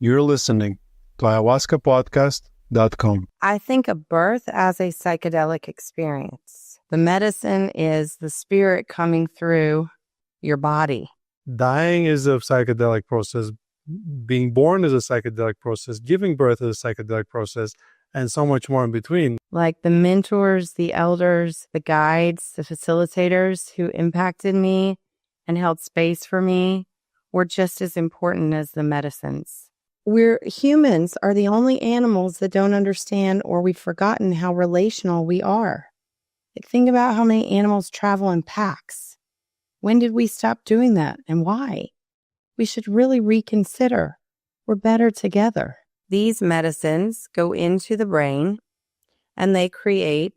You're listening to ayahuascapodcast.com. I think of birth as a psychedelic experience. The medicine is the spirit coming through your body. Dying is a psychedelic process. Being born is a psychedelic process. Giving birth is a psychedelic process. And so much more in between. Like the mentors, the elders, the guides, the facilitators who impacted me and held space for me were just as important as the medicines. Humans are the only animals that don't understand, or we've forgotten how relational we are. Like, think about how many animals travel in packs. When did we stop doing that and why? We should really reconsider. We're better together. These medicines go into the brain and they create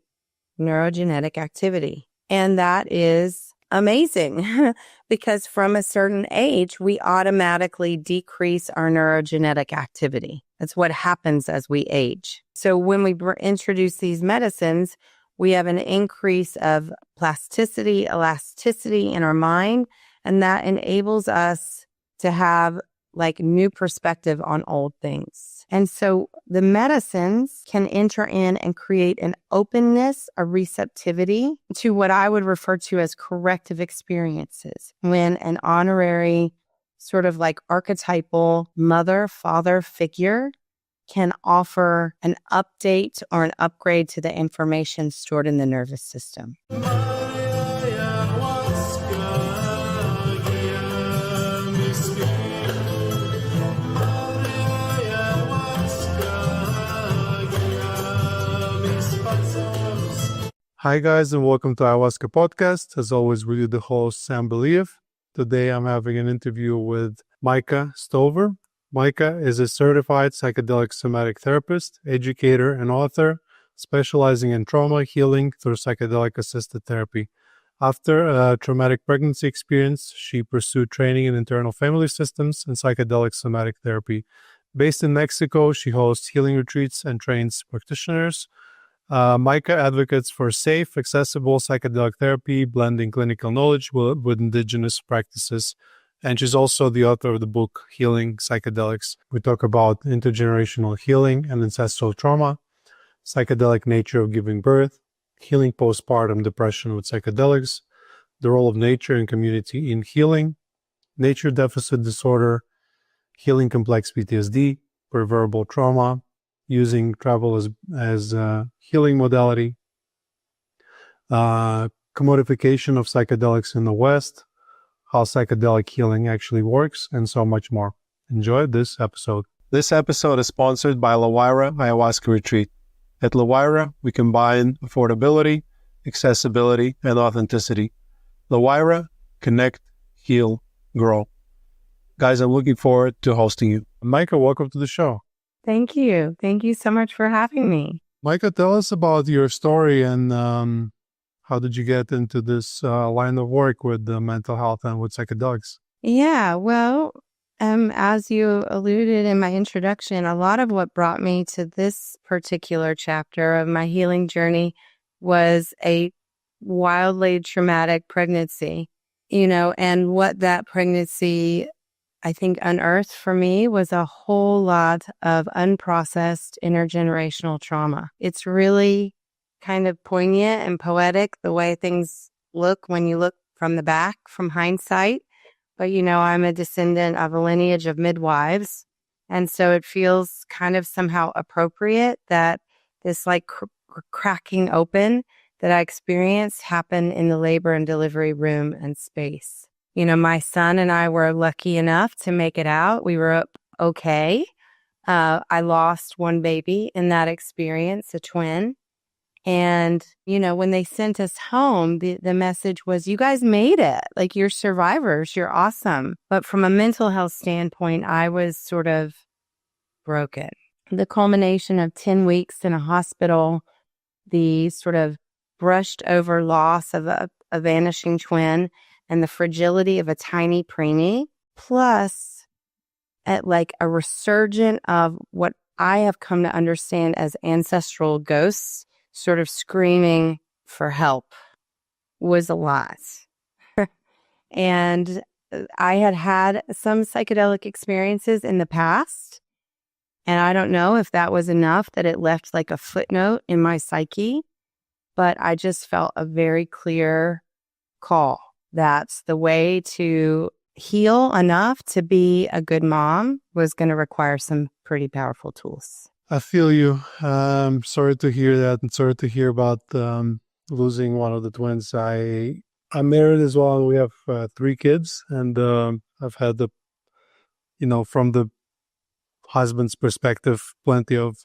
neurogenetic activity. And that is amazing because from a certain age, we automatically decrease our neurogenetic activity. That's what happens as we age. So when we introduce these medicines, we have an increase of plasticity, elasticity in our mind, and that enables us to have like new perspective on old things. And so the medicines can enter in and create an openness, a receptivity to what I would refer to as corrective experiences. When an honorary sort of like archetypal mother, father figure can offer an update or an upgrade to the information stored in the nervous system. Hi guys, and welcome to Ayahuasca Podcast. As always, we're the host, Sam Believ. Today I'm having an interview with Micah Stover. Micah is a certified psychedelic somatic therapist, educator, and author, specializing in trauma healing through psychedelic-assisted therapy. After a traumatic pregnancy experience, she pursued training in internal family systems and psychedelic somatic therapy. Based in Mexico, she hosts healing retreats and trains practitioners. Micah advocates for safe, accessible psychedelic therapy, blending clinical knowledge with indigenous practices. And she's also the author of the book, Healing Psychedelics. We talk about intergenerational healing and ancestral trauma, psychedelic nature of giving birth, healing postpartum depression with psychedelics, the role of nature and community in healing, nature deficit disorder, healing complex PTSD, preverbal trauma, using travel as a healing modality, commodification of psychedelics in the West, how psychedelic healing actually works, and so much more. Enjoy this episode. This episode is sponsored by La Huayra Ayahuasca Retreat. At La Huayra, we combine affordability, accessibility, and authenticity. La Huayra, connect, heal, grow. Guys, I'm looking forward to hosting you. Micah, welcome to the show. Thank you. Thank you so much for having me. Micah, tell us about your story and how did you get into this line of work with the mental health and with psychedelics? Yeah, well, as you alluded in my introduction, a lot of what brought me to this particular chapter of my healing journey was a wildly traumatic pregnancy, and what that pregnancy I think unearthed for me was a whole lot of unprocessed intergenerational trauma. It's really kind of poignant and poetic the way things look when you look from the back, from hindsight. But, I'm a descendant of a lineage of midwives. And so it feels kind of somehow appropriate that this like cracking open that I experienced happened in the labor and delivery room and space. My son and I were lucky enough to make it out. We were okay. I lost one baby in that experience, a twin. And, when they sent us home, the message was, you guys made it. Like, you're survivors. You're awesome. But from a mental health standpoint, I was sort of broken. The culmination of 10 weeks in a hospital, the sort of brushed over loss of a vanishing twin, and the fragility of a tiny preemie, plus at like a resurgent of what I have come to understand as ancestral ghosts sort of screaming for help was a lot. And I had some psychedelic experiences in the past, And I don't know if that was enough that it left like a footnote in my psyche, but I just felt a very clear call. That's the way to heal enough to be a good mom was going to require some pretty powerful tools. I feel you. Sorry to hear that, and sorry to hear about losing one of the twins. I'm married as well, and we have 3 kids, and I've had from the husband's perspective, plenty of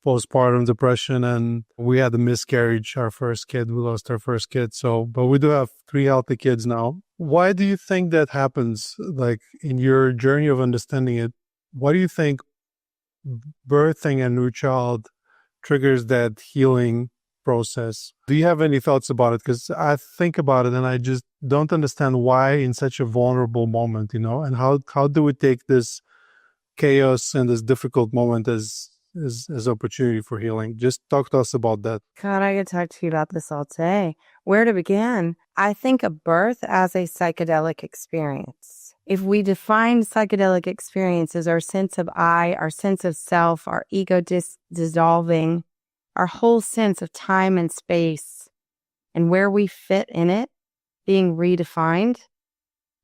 postpartum depression, and we had a miscarriage. Our first kid, we lost our first kid. But we do have 3 healthy kids now. Why do you think that happens? Like in your journey of understanding it, why do you think birthing a new child triggers that healing process? Do you have any thoughts about it? Because I think about it and I just don't understand why in such a vulnerable moment, and how do we take this chaos and this difficult moment as opportunity for healing? Just talk to us about that. God, I could talk to you about this all day. Where to begin? I think of birth as a psychedelic experience. If we define psychedelic experience as our sense of I, our sense of self, our ego dissolving, our whole sense of time and space, and where we fit in it being redefined,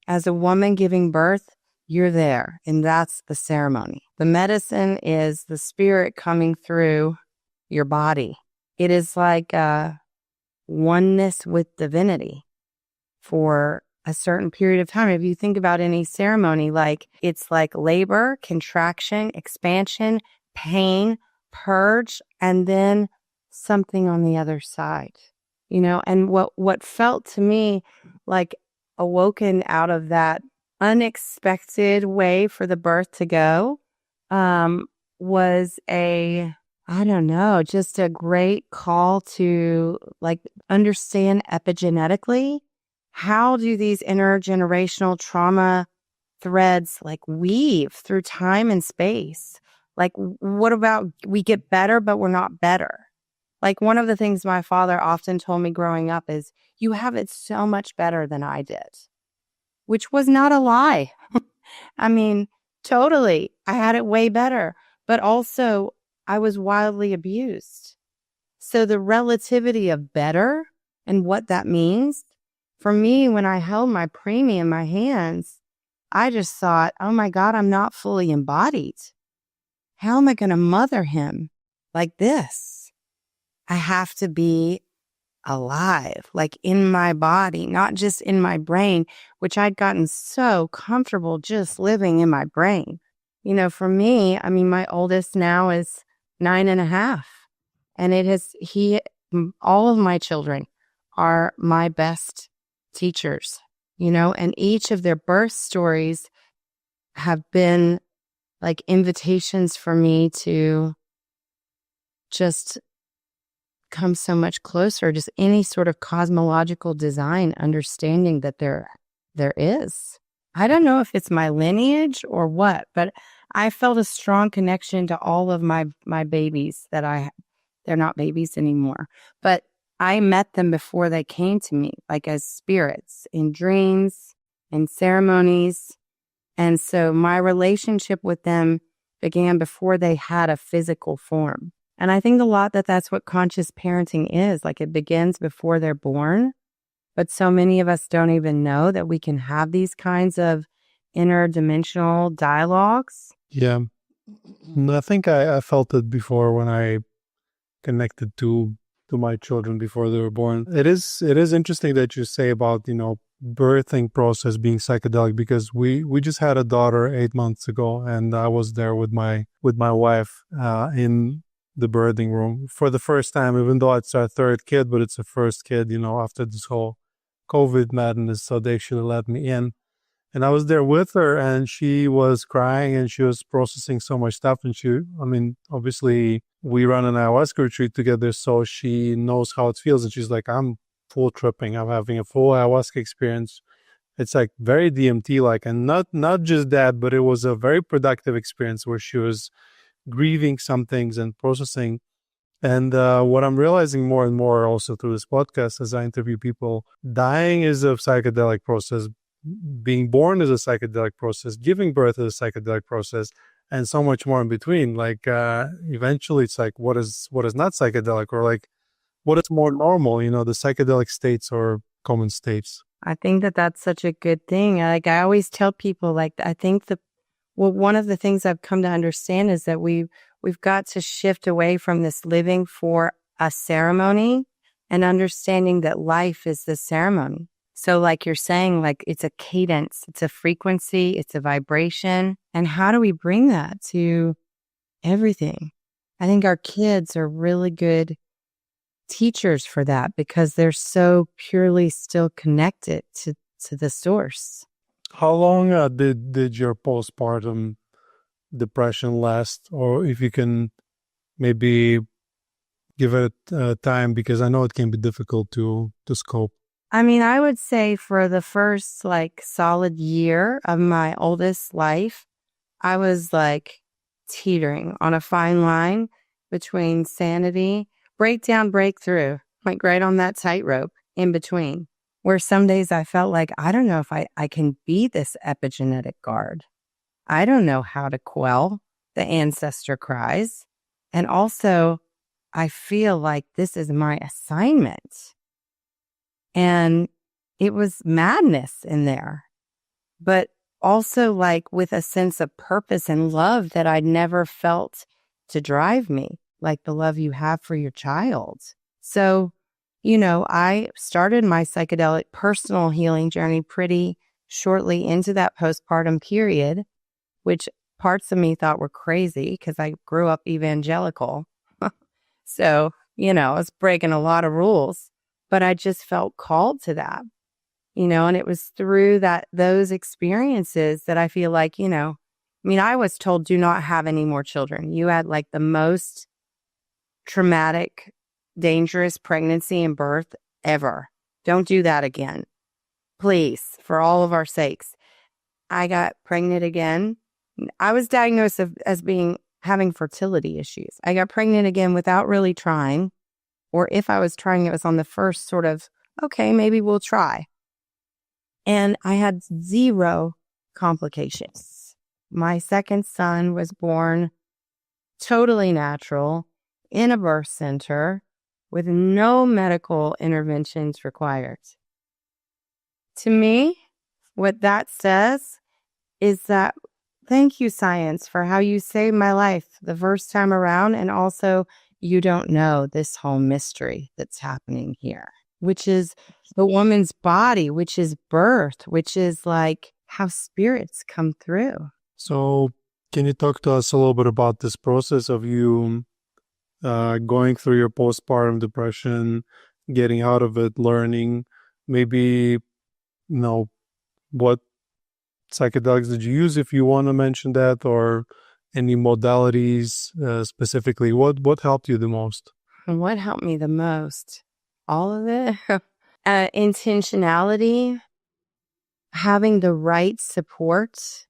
as a woman giving birth, you're there, and that's the ceremony. The medicine is the spirit coming through your body. It is like a oneness with divinity for a certain period of time. If you think about any ceremony, it's like labor, contraction, expansion, pain, purge, and then something on the other side. And what felt to me like awoken out of that unexpected way for the birth to go was just a great call to understand epigenetically, how do these intergenerational trauma threads weave through time and space? What about we get better, but we're not better? One of the things my father often told me growing up is, you have it so much better than I did. Which was not a lie. I mean, totally. I had it way better. But also, I was wildly abused. So the relativity of better and what that means, for me, when I held my preemie in my hands, I just thought, oh my God, I'm not fully embodied. How am I going to mother him like this? I have to be alive, in my body, not just in my brain, which I'd gotten so comfortable just living in my brain. For me, my oldest now is 9.5, and all of my children are my best teachers, and each of their birth stories have been invitations for me to just come so much closer, just any sort of cosmological design understanding that there is. I don't know if it's my lineage or what, but I felt a strong connection to all of my babies they're not babies anymore, but I met them before they came to me, as spirits in dreams and ceremonies. And so my relationship with them began before they had a physical form. And I think a lot that's what conscious parenting is. It begins before they're born. But so many of us don't even know that we can have these kinds of interdimensional dialogues. Yeah. I think I felt it before when I connected to my children before they were born. It is interesting that you say about, birthing process being psychedelic, because we just had a daughter 8 months ago, and I was there with my wife in the birthing room for the first time, even though it's our 3rd kid, but it's the first kid, after this whole COVID madness. So they actually let me in, and I was there with her, and she was crying and she was processing so much stuff. And obviously we run an ayahuasca retreat together, so she knows how it feels. And she's like, I'm full tripping. I'm having a full ayahuasca experience. It's very DMT and not just that, but it was a very productive experience where she was grieving some things and processing. And what I'm realizing more and more also through this podcast as I interview people, dying is a psychedelic process, being born is a psychedelic process, giving birth is a psychedelic process, and so much more in between. Like eventually it's like what is not psychedelic, or like what is more normal, the psychedelic states or common states. I think that that's such a good thing. Like I always tell people, like I think one of the things I've come to understand is that we've got to shift away from this living for a ceremony and understanding that life is the ceremony. So like you're saying, like it's a cadence, it's a frequency, it's a vibration. And how do we bring that to everything? I think our kids are really good teachers for that because they're so purely still connected to the source. How long did your postpartum depression last, or if you can maybe give it time, because I know it can be difficult to scope. I mean, I would say for the first like solid year of my oldest life, I was like teetering on a fine line between sanity, breakdown, breakthrough, like right on that tightrope in between, where some days I felt like, I don't know if I can be this epigenetic guard. I don't know how to quell the ancestor cries. And also, I feel like this is my assignment. And it was madness in there, but also like with a sense of purpose and love that I'd never felt to drive me, like the love you have for your child. So, I started my psychedelic personal healing journey pretty shortly into that postpartum period, which parts of me thought were crazy because I grew up evangelical. So, I was breaking a lot of rules, but I just felt called to that, and it was through those experiences that I feel like, I was told, do not have any more children. You had like the most traumatic, dangerous pregnancy and birth ever. Don't do that again. Please, for all of our sakes. I got pregnant again. I was diagnosed as having fertility issues. I got pregnant again without really trying. Or if I was trying, it was on the first sort of, okay, maybe we'll try. And I had 0 complications. My second son was born totally natural in a birth center with no medical interventions required. To me, what that says is that thank you, science, for how you saved my life the first time around. And also, you don't know this whole mystery that's happening here, which is the woman's body, which is birth, which is like how spirits come through. So can you talk to us a little bit about this process of you going through your postpartum depression, getting out of it, learning, maybe, what psychedelics did you use, if you want to mention that, or any modalities specifically? What helped you the most? And what helped me the most? All of it. Intentionality, having the right support.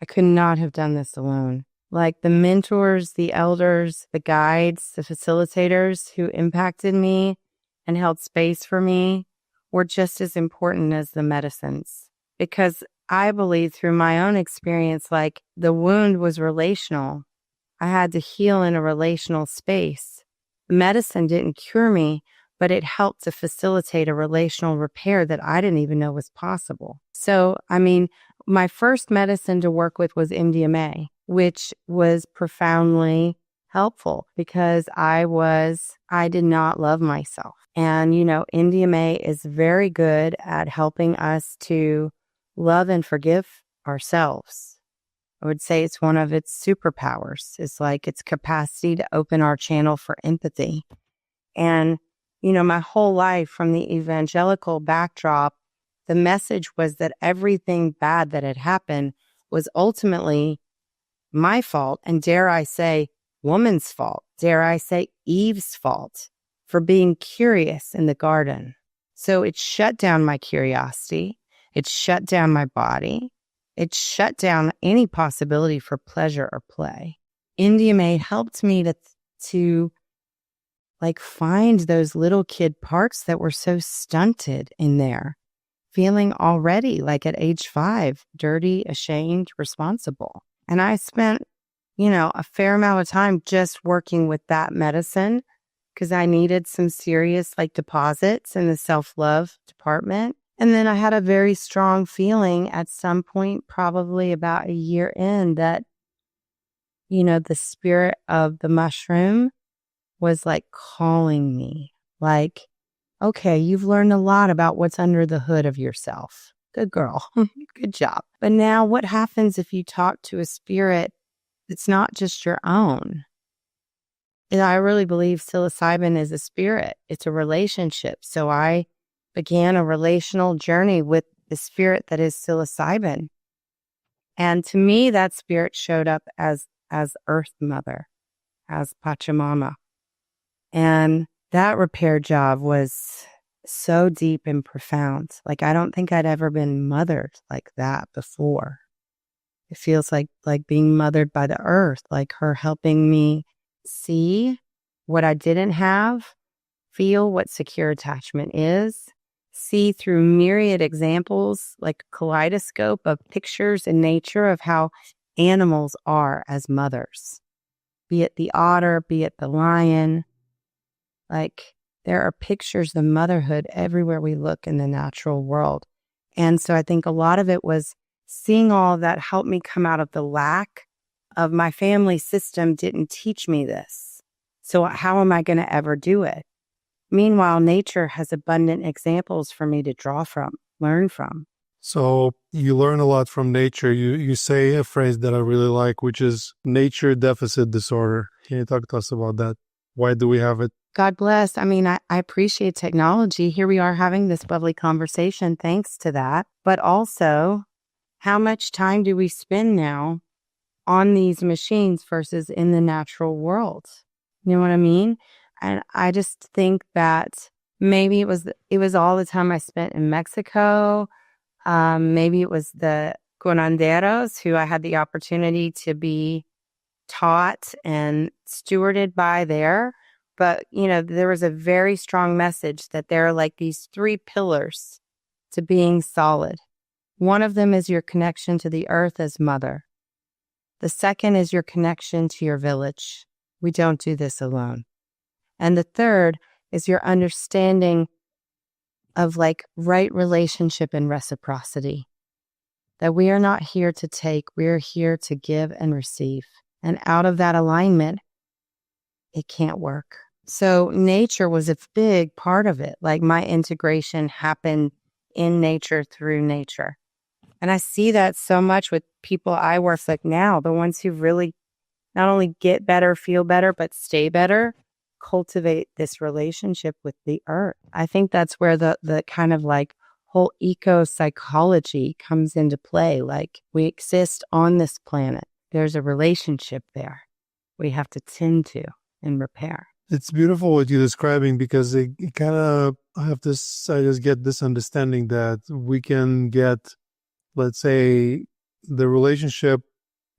I could not have done this alone. Like the mentors, the elders, the guides, the facilitators who impacted me and held space for me were just as important as the medicines. Because I believe through my own experience, like the wound was relational. I had to heal in a relational space. Medicine didn't cure me, but it helped to facilitate a relational repair that I didn't even know was possible. So, my first medicine to work with was MDMA, which was profoundly helpful because I did not love myself. And, MDMA is very good at helping us to love and forgive ourselves. I would say it's one of its superpowers. It's like its capacity to open our channel for empathy. And, my whole life from the evangelical backdrop, the message was that everything bad that had happened was ultimately my fault. And dare I say, woman's fault. Dare I say, Eve's fault for being curious in the garden. So it shut down my curiosity. It shut down my body. It shut down any possibility for pleasure or play. MDMA helped me to find those little kid parts that were so stunted in there, feeling already like at age 5, dirty, ashamed, responsible. And I spent, a fair amount of time just working with that medicine because I needed some serious deposits in the self-love department. And then I had a very strong feeling at some point, probably about a year in, that, the spirit of the mushroom was calling me, okay, you've learned a lot about what's under the hood of yourself. Good girl. Good job. But now what happens if you talk to a spirit that's not just your own? And I really believe psilocybin is a spirit. It's a relationship. So I began a relational journey with the spirit that is psilocybin. And to me, that spirit showed up as Earth Mother, as Pachamama. And that repair job was so deep and profound. I don't think I'd ever been mothered like that before. It feels like being mothered by the earth, like her helping me see what I didn't have, feel what secure attachment is, see through myriad examples, like a kaleidoscope of pictures in nature of how animals are as mothers, be it the otter, be it the lion. There are pictures of motherhood everywhere we look in the natural world. And so I think a lot of it was seeing all of that helped me come out of the lack of my family system didn't teach me this. So how am I going to ever do it? Meanwhile, nature has abundant examples for me to draw from, learn from. So you learn a lot from nature. You say a phrase that I really like, which is nature deficit disorder. Can you talk to us about that? Why do we have it? God bless. I appreciate technology. Here we are having this lovely conversation thanks to that. But also, how much time do we spend now on these machines versus in the natural world? You know what I mean? And I just think that maybe it was all the time I spent in Mexico. Maybe it was the curanderas who I had the opportunity to be taught and stewarded by there. But, there was a very strong message that there are these 3 pillars to being solid. One of them is your connection to the earth as mother. The second is your connection to your village. We don't do this alone. And the third is your understanding of right relationship and reciprocity. That we are not here to take, we are here to give and receive. And out of that alignment, it can't work. So nature was a big part of it. My integration happened in nature through nature. And I see that so much with people I work with now, the ones who really not only get better, feel better, but stay better, cultivate this relationship with the earth. I think that's where the kind of whole eco-psychology comes into play. We exist on this planet. There's a relationship there we have to tend to and repair. It's beautiful what you're describing because it kind of I just get this understanding that we can get, let's say, the relationship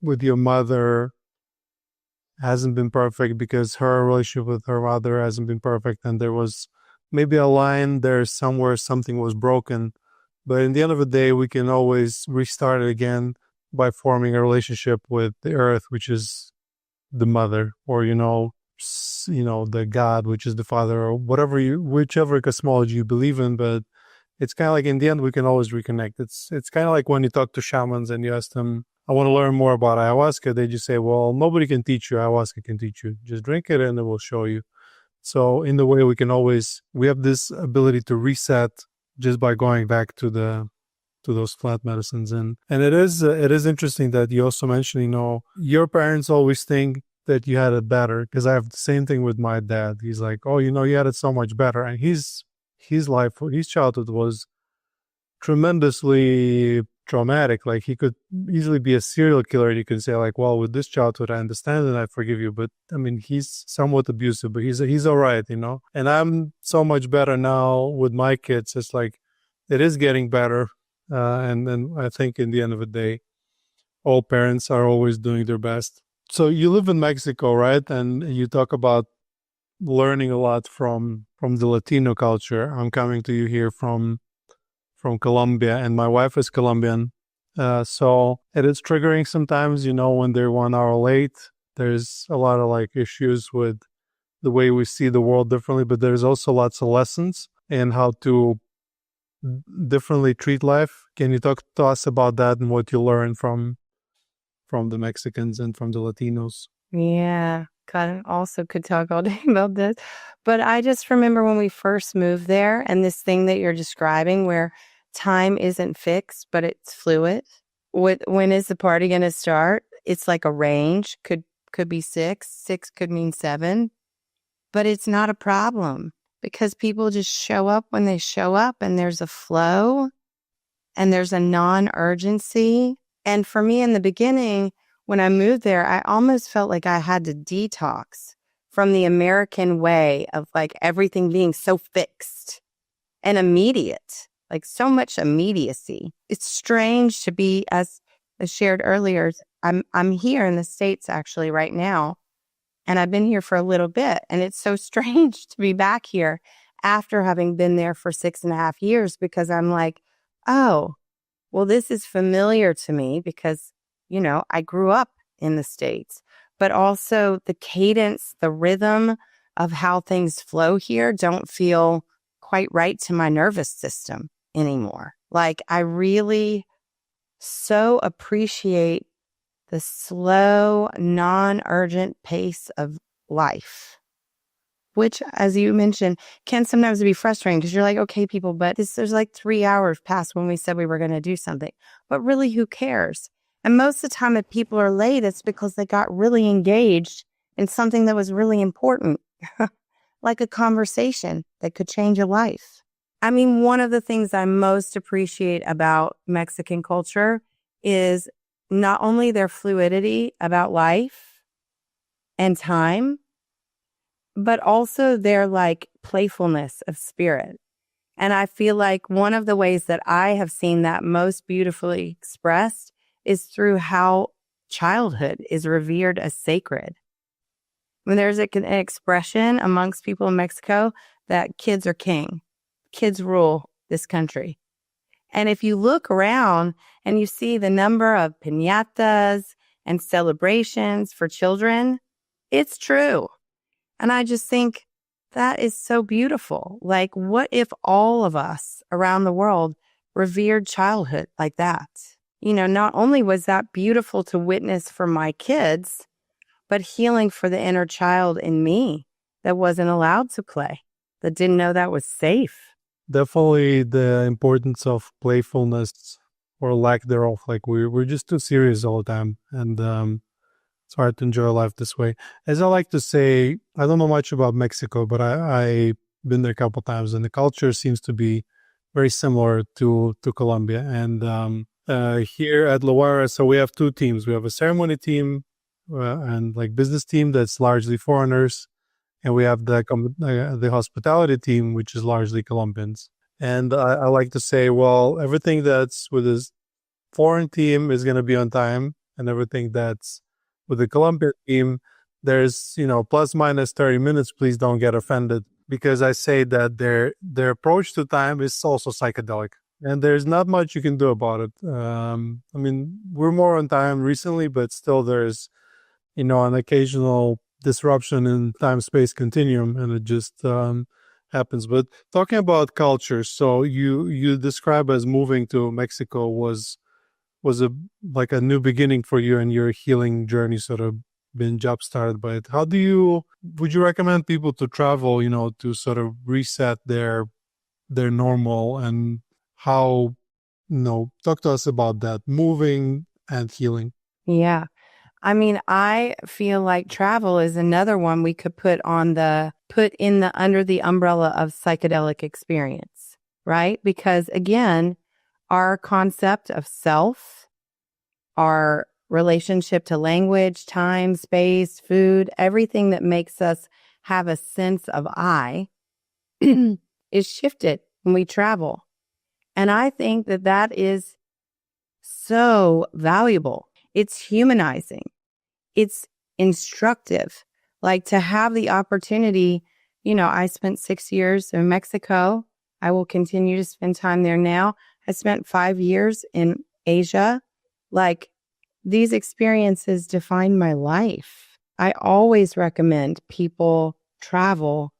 with your mother hasn't been perfect because her relationship with her mother hasn't been perfect, and there was maybe a line there somewhere something was broken. But in the end of the day, we can always restart it again by forming a relationship with the earth, which is the mother, or the God, which is the father, or whichever cosmology you believe in. But it's kind of in the end, we can always reconnect. It's kind of like when you talk to shamans and you ask them, I want to learn more about ayahuasca. They just say, well, nobody can teach you. Ayahuasca can teach you. Just drink it and it will show you. So in the way we have this ability to reset just by going back to those plant medicines. And it is interesting that you also mentioned, your parents always think that you had it better, because I have the same thing with my dad. He's like, oh, you had it so much better. And his childhood was tremendously traumatic. He could easily be a serial killer. You can say well, with this childhood, I understand and I forgive you. But he's somewhat abusive, but he's all right, And I'm so much better now with my kids. It's it is getting better. And then I think in the end of the day, all parents are always doing their best. So you live in Mexico, right? And you talk about learning a lot from the Latino culture. I'm coming to you here from Colombia, and my wife is Colombian. So it is triggering sometimes, when they're 1 hour late. There's a lot of like issues with the way we see the world differently, but there's also lots of lessons in how to differently treat life. Can you talk to us about that and what you learned from the Mexicans and from the Latinos? Yeah, also could talk all day about this. But I just remember when we first moved there and this thing that you're describing where time isn't fixed, but it's fluid. When is the party going to start? It's like a range. Could be 6. 6 could mean 7. But it's not a problem because people just show up when they show up and there's a flow and there's a non-urgency. And for me in the beginning, when I moved there, I almost felt like I had to detox from the American way of like everything being so fixed and immediate, like so much immediacy. It's strange to be, as shared earlier, I'm here in the States actually right now, and I've been here for a little bit, and it's so strange to be back here after having been there for 6.5 years because I'm like, oh, well, this is familiar to me because, I grew up in the States, but also the cadence, the rhythm of how things flow here don't feel quite right to my nervous system anymore. Like I really so appreciate the slow, non-urgent pace of life, which, as you mentioned, can sometimes be frustrating because you're like, okay, people, but there's like 3 hours past when we said we were going to do something. But really, who cares? And most of the time, if people are late, it's because they got really engaged in something that was really important, like a conversation that could change a life. I mean, one of the things I most appreciate about Mexican culture is not only their fluidity about life and time, but also their like playfulness of spirit. And I feel like one of the ways that I have seen that most beautifully expressed is through how childhood is revered as sacred. When there's an expression amongst people in Mexico that kids are king, kids rule this country. And if you look around and you see the number of piñatas and celebrations for children, it's true. And I just think that is so beautiful. Like, what if all of us around the world revered childhood like that? Not only was that beautiful to witness for my kids, but healing for the inner child in me that wasn't allowed to play, that didn't know that was safe. Definitely the importance of playfulness or lack thereof. Like we're just too serious all the time. And it's hard to enjoy life this way. As I like to say, I don't know much about Mexico, but I've been there a couple times, and the culture seems to be very similar to Colombia. And here at Loara, so we have 2 teams. We have a ceremony team and like business team that's largely foreigners, and we have the hospitality team, which is largely Colombians. And I like to say, well, everything that's with this foreign team is going to be on time, and everything that's with the Colombian team, there's, plus minus 30 minutes. Please don't get offended, because I say that their approach to time is also psychedelic, and there's not much you can do about it. I mean, we're more on time recently, but still there's, an occasional disruption in time-space continuum, and it just happens. But talking about culture, so you describe as moving to Mexico was like a new beginning for you, and your healing journey sort of been jump started by it. Would you recommend people to travel, to sort of reset their normal, and how, talk to us about that, moving and healing. Yeah. I mean, I feel like travel is another one we could put under the umbrella of psychedelic experience, right? Because again, our concept of self, our relationship to language, time, space, food, everything that makes us have a sense of I is shifted when we travel. And I think that is so valuable. It's humanizing. It's instructive. Like to have the opportunity, I spent 6 years in Mexico. I will continue to spend time there now. I spent 5 years in Asia. Like, these experiences define my life. I always recommend people travel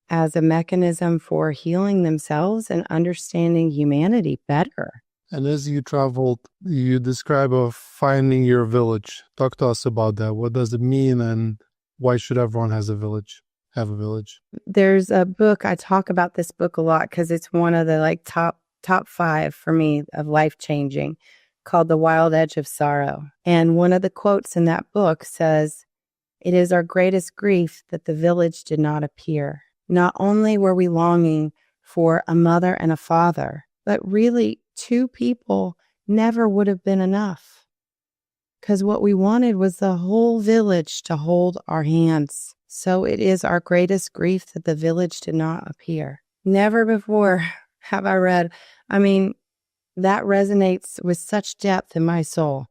as a mechanism for healing themselves and understanding humanity better. And as you traveled, you describe of finding your village. Talk to us about that. What does it mean, and why should everyone have a village? There's a book, I talk about this book a lot because it's one of the like top 5 for me of life changing, called The Wild Edge of Sorrow. And one of the quotes in that book says, "It is our greatest grief that the village did not appear. Not only were we longing for a mother and a father, but really 2 people never would have been enough. Because what we wanted was the whole village to hold our hands. So it is our greatest grief that the village did not appear." Never before have I read, that resonates with such depth in my soul.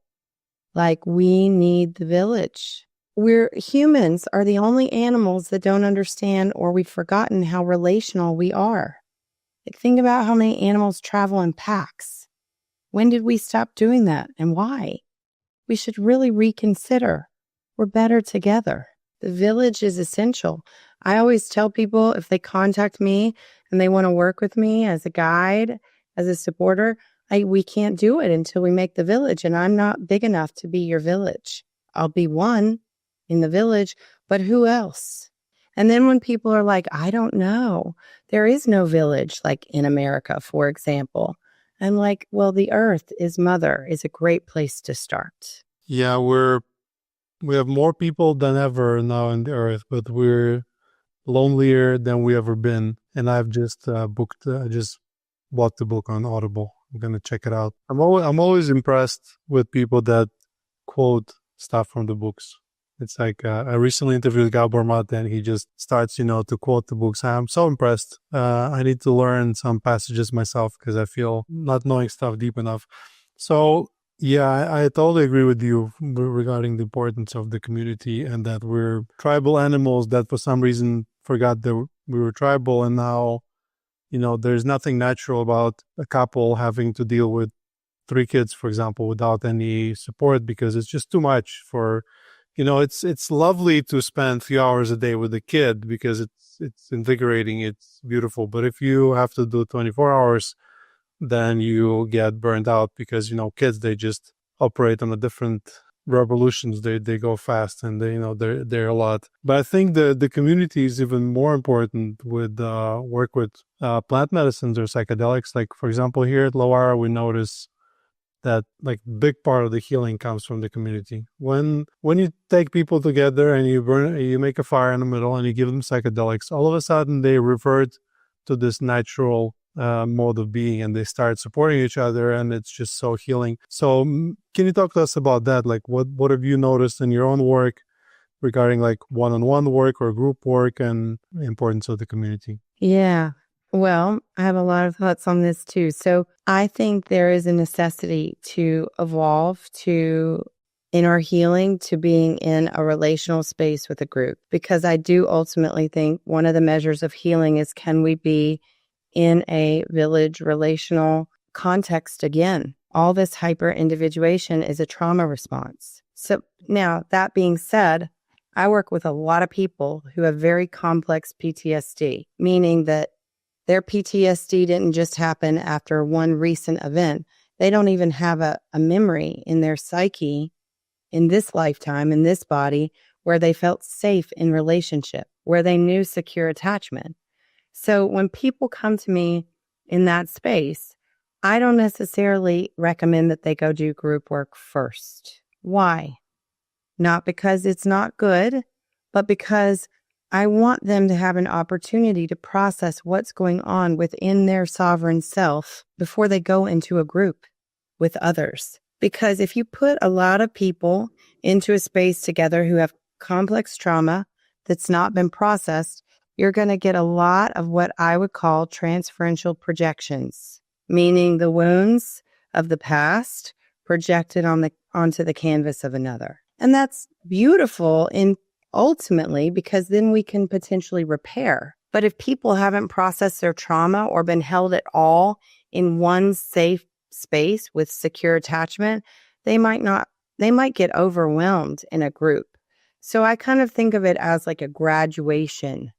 Like, we need the village. Humans are the only animals that don't understand, or we've forgotten how relational we are. Like, think about how many animals travel in packs. When did we stop doing that, and why? We should really reconsider. We're better together. The village is essential. I always tell people, if they contact me and they want to work with me as a guide, as a supporter, we can't do it until we make the village. And I'm not big enough to be your village. I'll be one in the village, but who else? And then when people are like, I don't know, there is no village, like in America, for example. I'm like, well, the earth is mother is a great place to start. Yeah, we have more people than ever now on the earth, but we're lonelier than we ever been. And I've just just bought the book on Audible. I'm gonna check it out. I'm always impressed with people that quote stuff from the books. It's like I recently interviewed Gabor Mate, and he just starts, to quote the books. I'm so impressed. I need to learn some passages myself because I feel not knowing stuff deep enough. So yeah, I totally agree with you regarding the importance of the community, and that we're tribal animals that for some reason forgot that we were tribal, and now, there's nothing natural about a couple having to deal with 3 kids, for example, without any support, because it's just too much for, it's lovely to spend a few hours a day with a kid because it's invigorating, it's beautiful. But if you have to do 24 hours, then you get burned out because, kids, they just operate on a different revolutions. They go fast, and they're a lot. But I think the community is even more important with work with plant medicines or psychedelics. Like, for example, here at Loara, we notice that like big part of the healing comes from the community. When you take people together and you make a fire in the middle and you give them psychedelics, all of a sudden they revert to this natural mode of being, and they start supporting each other, and it's just so healing. So can you talk to us about that? Like, what have you noticed in your own work regarding like one-on-one work or group work and the importance of the community? Yeah. Well, I have a lot of thoughts on this too. So I think there is a necessity to evolve in our healing to being in a relational space with a group, because I do ultimately think one of the measures of healing is, can we be in a village relational context again? All this hyper individuation is a trauma response. So now, that being said, I work with a lot of people who have very complex PTSD, meaning that their PTSD didn't just happen after one recent event. They don't even have a memory in their psyche in this lifetime, in this body, where they felt safe in relationship, where they knew secure attachment. So when people come to me in that space, I don't necessarily recommend that they go do group work first. Why? Not because it's not good, but because I want them to have an opportunity to process what's going on within their sovereign self before they go into a group with others. Because if you put a lot of people into a space together who have complex trauma that's not been processed, you're going to get a lot of what I would call transferential projections, meaning the wounds of the past projected onto the canvas of another. And that's beautiful ultimately, because then we can potentially repair. But if people haven't processed their trauma or been held at all in one safe space with secure attachment, they might get overwhelmed in a group. So I kind of think of it as like a graduation.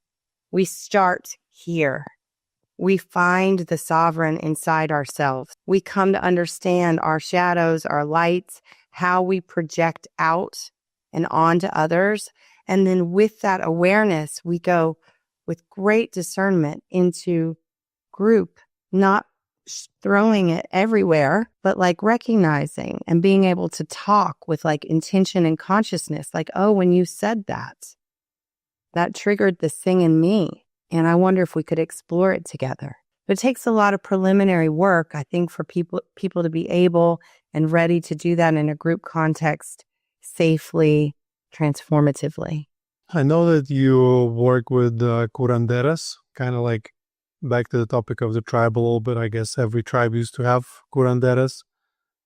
We start here. We find the sovereign inside ourselves. We come to understand our shadows, our lights, how we project out and onto others. And then with that awareness, we go with great discernment into group, not throwing it everywhere, but like recognizing and being able to talk with like intention and consciousness. Like, oh, when you said that, that triggered this thing in me. And I wonder if we could explore it together. But it takes a lot of preliminary work, I think, for people to be able and ready to do that in a group context safely, transformatively. I know that you work with curanderas, kind of like back to the topic of the tribe a little bit. I guess every tribe used to have curanderas.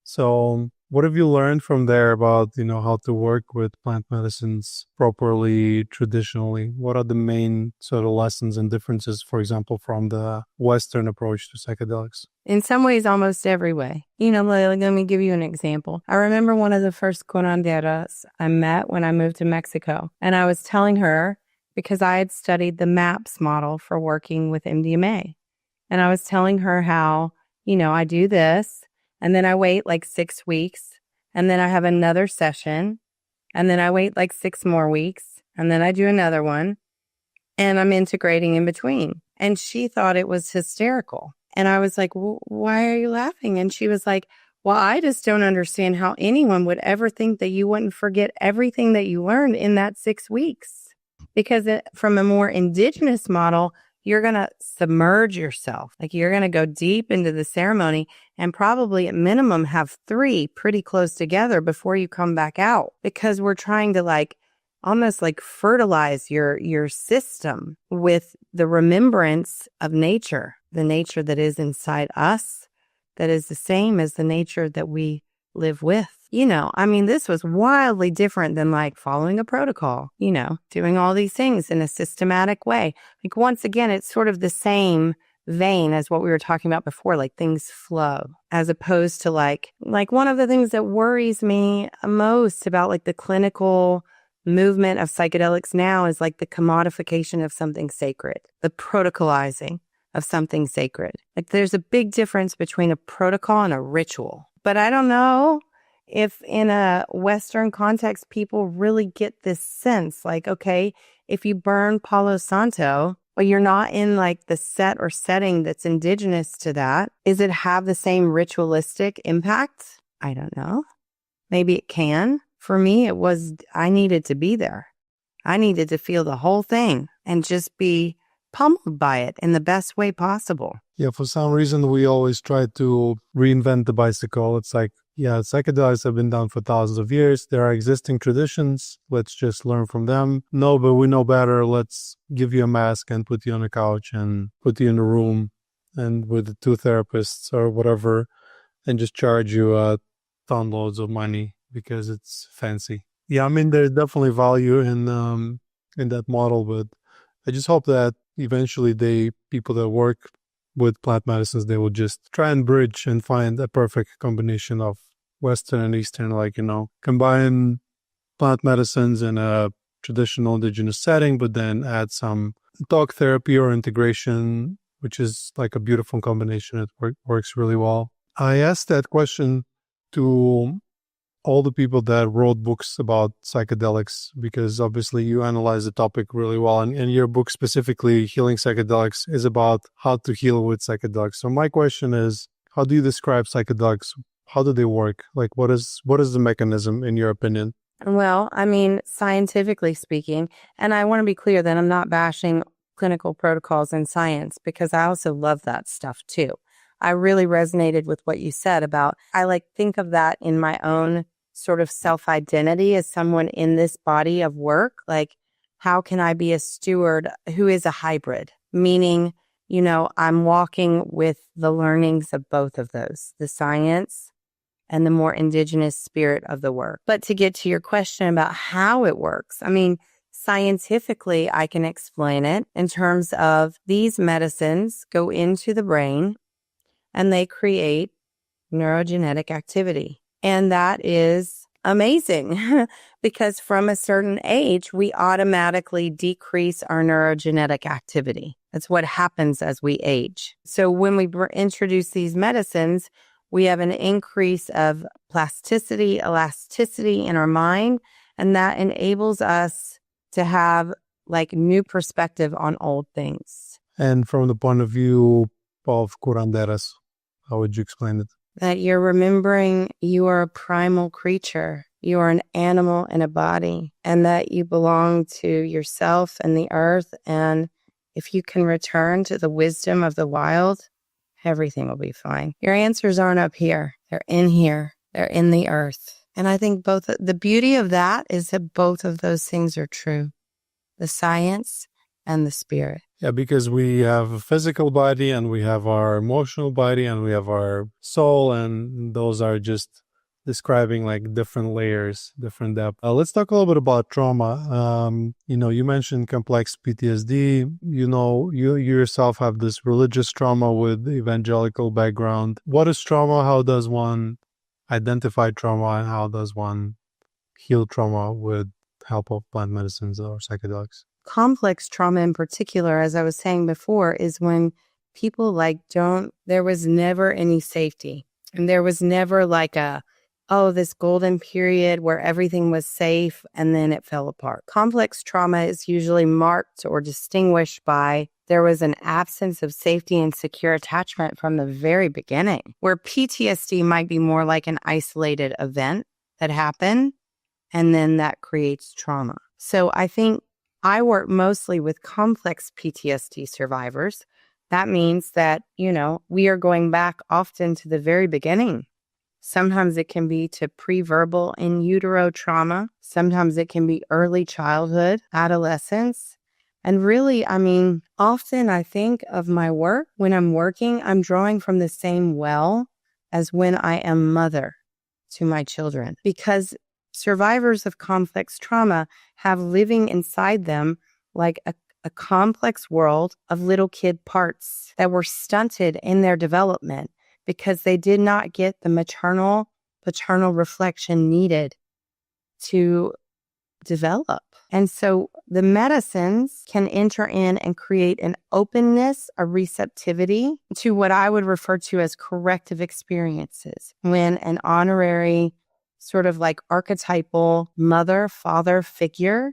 So what have you learned from there about, how to work with plant medicines properly, traditionally? What are the main sort of lessons and differences, for example, from the Western approach to psychedelics? In some ways, almost every way. Let me give you an example. I remember one of the first curanderas I met when I moved to Mexico. And I was telling her, because I had studied the MAPS model for working with MDMA. And I was telling her how, I do this, and then I wait like 6 weeks, and then I have another session, and then I wait like 6 more weeks, and then I do another one, and I'm integrating in between. And she thought it was hysterical. And I was like, well, why are you laughing? And she was like, well, I just don't understand how anyone would ever think that you wouldn't forget everything that you learned in that 6 weeks. Because from a more indigenous model, you're going to submerge yourself. Like you're going to go deep into the ceremony and probably at minimum have 3 pretty close together before you come back out. Because we're trying to almost fertilize your system with the remembrance of nature, the nature that is inside us, that is the same as the nature that we live with. This was wildly different than following a protocol, doing all these things in a systematic way. Once again, it's sort of the same vein as what we were talking about before, things flow, as opposed to one of the things that worries me most about the clinical movement of psychedelics now is the commodification of something sacred, the protocolizing of something sacred. There's a big difference between a protocol and a ritual. But I don't know if in a Western context, people really get this sense, okay, if you burn Palo Santo, but you're not in the set or setting that's indigenous to that, is it have the same ritualistic impact? I don't know. Maybe it can. For me, I needed to be there. I needed to feel the whole thing and just be pummeled by it in the best way possible. Yeah, for some reason, we always try to reinvent the bicycle. It's psychedelics have been done for thousands of years. There are existing traditions. Let's just learn from them. No, but we know better. Let's give you a mask and put you on a couch and put you in a room and with the 2 therapists or whatever and just charge you ton loads of money because it's fancy. Yeah, there's definitely value in that model, but I just hope that eventually people that work with plant medicines, they will just try and bridge and find a perfect combination of Western and Eastern, combine plant medicines in a traditional indigenous setting, but then add some talk therapy or integration, which is a beautiful combination. It works really well. I asked that question to all the people that wrote books about psychedelics, because obviously you analyze the topic really well. And your book specifically, Healing Psychedelics, is about how to heal with psychedelics. So my question is, how do you describe psychedelics? How do they work? What is the mechanism in your opinion? Well, scientifically speaking, and I want to be clear that I'm not bashing clinical protocols in science, because I also love that stuff too. I really resonated with what you said about, I think of that in my own sort of self-identity as someone in this body of work. How can I be a steward who is a hybrid? Meaning, I'm walking with the learnings of both of those, the science and the more indigenous spirit of the work. But to get to your question about how it works, scientifically, I can explain it in terms of these medicines go into the brain and they create neurogenetic activity. And that is amazing because from a certain age, we automatically decrease our neurogenetic activity. That's what happens as we age. So when we introduce these medicines, we have an increase of plasticity, elasticity in our mind, and that enables us to have like new perspective on old things. And from the point of view of curanderas, how would you explain it? That you're remembering you are a primal creature. You are an animal in a body, and that you belong to yourself and the earth. And if you can return to the wisdom of the wild, everything will be fine. Your answers aren't up here. They're in here. They're in the earth. And I think the beauty of that is that both of those things are true. The science and the spirit. Yeah, because we have a physical body and we have our emotional body and we have our soul, and those are just describing like different layers, different depth. Let's talk a little bit about trauma. You mentioned complex PTSD. You yourself have this religious trauma with evangelical background. What is trauma? How does one identify trauma, and how does one heal trauma with help of plant medicines or psychedelics? Complex trauma in particular, as I was saying before, is when people there was never any safety. And there was never this golden period where everything was safe and then it fell apart. Complex trauma is usually marked or distinguished by there was an absence of safety and secure attachment from the very beginning, where PTSD might be more like an isolated event that happened and then that creates trauma. So I think I work mostly with complex PTSD survivors. That means that, we are going back often to the very beginning. Sometimes it can be to preverbal in utero trauma. Sometimes it can be early childhood, adolescence. And really, often I think of my work when I'm working, I'm drawing from the same well as when I am mother to my children, because survivors of complex trauma have living inside them like a complex world of little kid parts that were stunted in their development because they did not get the maternal, paternal reflection needed to develop. And so the medicines can enter in and create an openness, a receptivity to what I would refer to as corrective experiences, when an honorary sort of like archetypal mother, father figure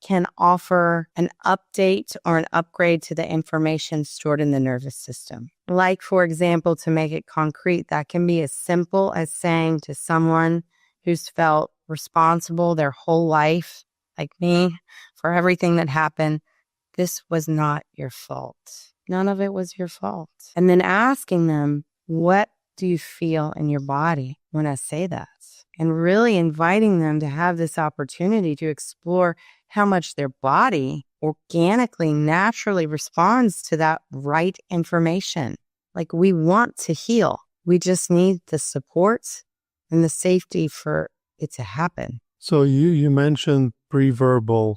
can offer an update or an upgrade to the information stored in the nervous system. Like, for example, to make it concrete, that can be as simple as saying to someone who's felt responsible their whole life, like me, for everything that happened, this was not your fault. None of it was your fault. And then asking them, what do you feel in your body when I say that? And really inviting them to have this opportunity to explore how much their body organically, naturally responds to that right information. Like, we want to heal. We just need the support and the safety for it to happen. So you mentioned preverbal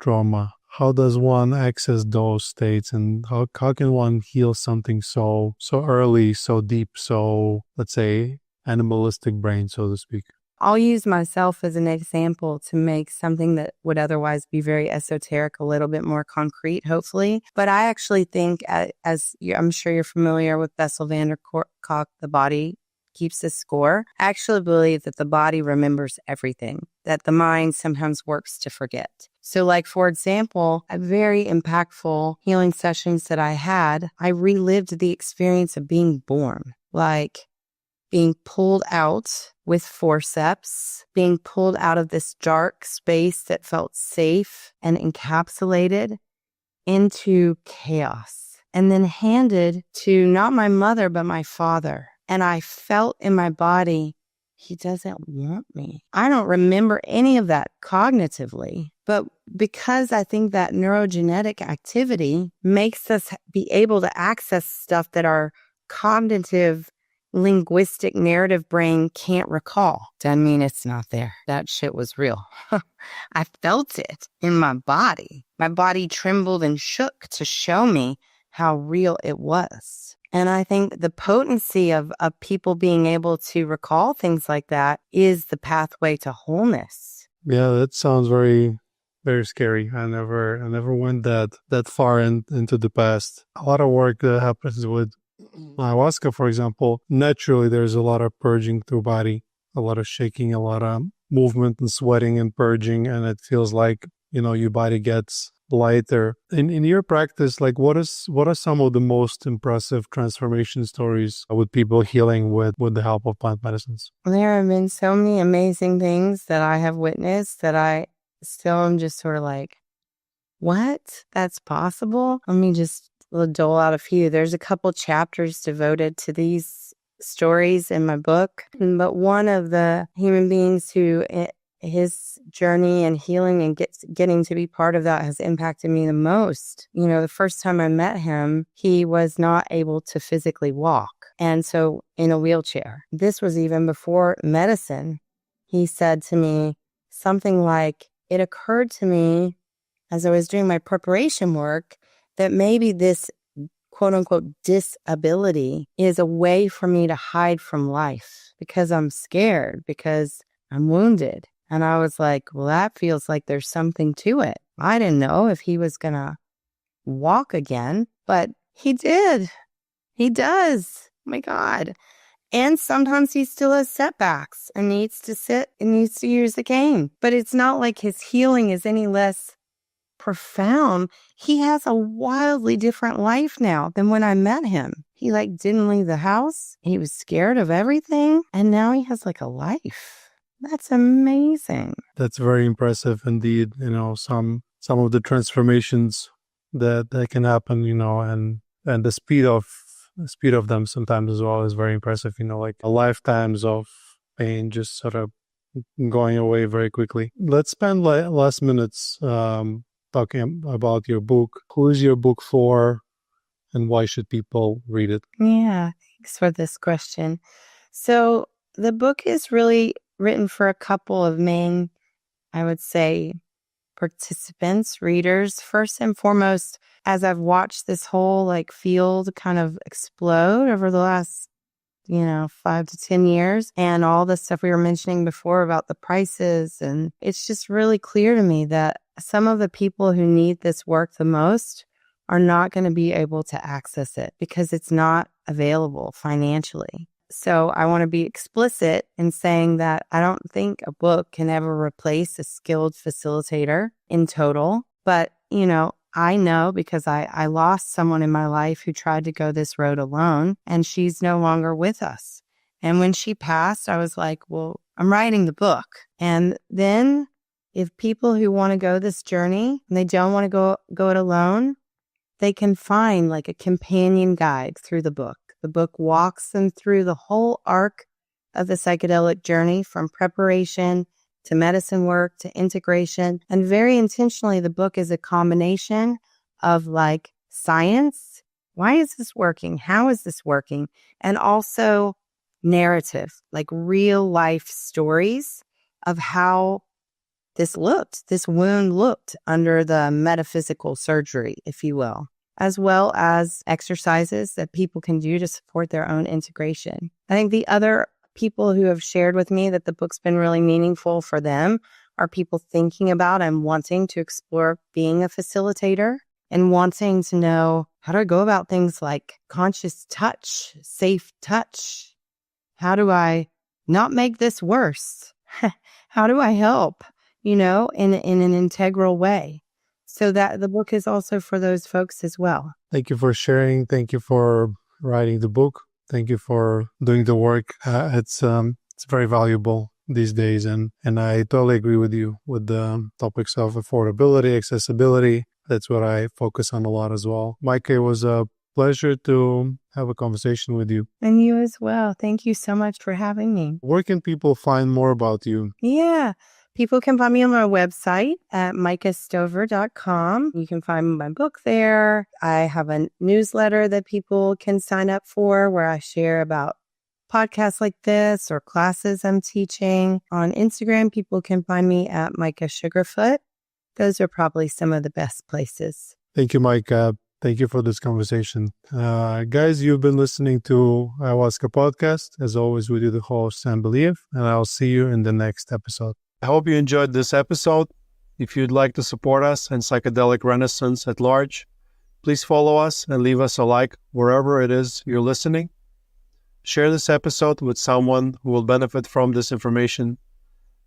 trauma. How does one access those states, and how can one heal something so early, so deep, so, let's say, animalistic brain, so to speak? I'll use myself as an example to make something that would otherwise be very esoteric a little bit more concrete, hopefully. But I actually think, I'm sure you're familiar with Bessel van der Kolk, the body keeps a score. I actually believe that the body remembers everything, that the mind sometimes works to forget. So like, for example, a very impactful healing sessions that I had, I relived the experience of being born, like being pulled out with forceps, being pulled out of this dark space that felt safe and encapsulated into chaos, and then handed to not my mother, but my father. And I felt in my body, he doesn't want me. I don't remember any of that cognitively, but because I think that neurogenetic activity makes us be able to access stuff that our cognitive, linguistic, narrative brain can't recall. Doesn't mean it's not there. That shit was real. I felt it in my body. My body trembled and shook to show me how real it was. And I think the potency of people being able to recall things like that is the pathway to wholeness. Yeah, that sounds very, very scary. I never went that far into the past. A lot of work that happens with ayahuasca, for example. Naturally, there's a lot of purging through body, a lot of shaking, a lot of movement and sweating and purging, and it feels like, your body gets lighter. In your practice, like what are some of the most impressive transformation stories with people healing with the help of plant medicines? There have been so many amazing things that I have witnessed that I still am just sort of like, what? That's possible? Let me just dole out a few. There's a couple chapters devoted to these stories in my book, but one of the human beings who his journey and healing and getting to be part of that has impacted me the most. The first time I met him, he was not able to physically walk, and so in a wheelchair. This was even before medicine. He said to me something like, it occurred to me as I was doing my preparation work that maybe this quote unquote disability is a way for me to hide from life because I'm scared, because I'm wounded. And I was like, well, that feels like there's something to it. I didn't know if he was going to walk again, but he did. He does. Oh my God. And sometimes he still has setbacks and needs to sit and needs to use the cane. But it's not like his healing is any less profound. He has a wildly different life now than when I met him. He didn't leave the house. He was scared of everything. And now he has a life. That's amazing. That's very impressive indeed. Some of the transformations that can happen, and the speed of them sometimes as well is very impressive. Lifetimes of pain just sort of going away very quickly. Let's spend last minutes talking about your book. Who is your book for, and why should people read it? Yeah, thanks for this question. So the book is really written for a couple of main, I would say, participants, readers. First and foremost, as I've watched this whole field kind of explode over the last 5 to 10 years, and all the stuff we were mentioning before about the prices, and it's just really clear to me that some of the people who need this work the most are not going to be able to access it because it's not available financially. So I want to be explicit in saying that I don't think a book can ever replace a skilled facilitator in total. But, I know because I lost someone in my life who tried to go this road alone, and she's no longer with us. And when she passed, I was like, well, I'm writing the book. And then if people who want to go this journey and they don't want to go it alone, they can find a companion guide through the book. The book walks them through the whole arc of the psychedelic journey, from preparation to medicine work to integration. And very intentionally, the book is a combination of science. Why is this working? How is this working? And also narrative, real life stories of how this wound looked under the metaphysical surgery, if you will, as well as exercises that people can do to support their own integration. I think the other people who have shared with me that the book's been really meaningful for them are people thinking about and wanting to explore being a facilitator and wanting to know, how do I go about things like conscious touch, safe touch? How do I not make this worse? How do I help, in an integral way? So that the book is also for those folks as well. Thank you for sharing. Thank you for writing the book. Thank you for doing the work. It's very valuable these days, and I totally agree with you with the topics of affordability, accessibility. That's what I focus on a lot as well. Micah, it was a pleasure to have a conversation with you. And you as well. Thank you so much for having me. Where can people find more about you? Yeah. People can find me on my website at micahstover.com. You can find my book there. I have a newsletter that people can sign up for where I share about podcasts like this or classes I'm teaching. On Instagram, people can find me at Micah Sugarfoot. Those are probably some of the best places. Thank you, Micah. Thank you for this conversation. Guys, you've been listening to Ayahuasca Podcast. As always, we do the host, Sam Believe, and I'll see you in the next episode. I hope you enjoyed this episode. If you'd like to support us and psychedelic renaissance at large, please follow us and leave us a like wherever it is you're listening. Share this episode with someone who will benefit from this information.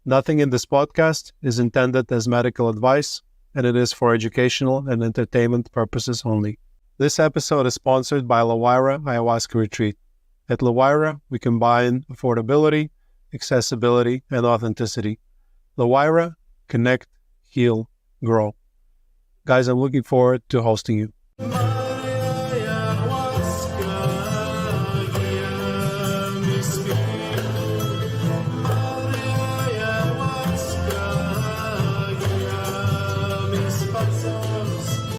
Nothing in this podcast is intended as medical advice, and it is for educational and entertainment purposes only. This episode is sponsored by La Huayra Ayahuasca Retreat. At La Huayra, we combine affordability, accessibility, and authenticity. La Huayra, connect, heal, grow. Guys, I'm looking forward to hosting you.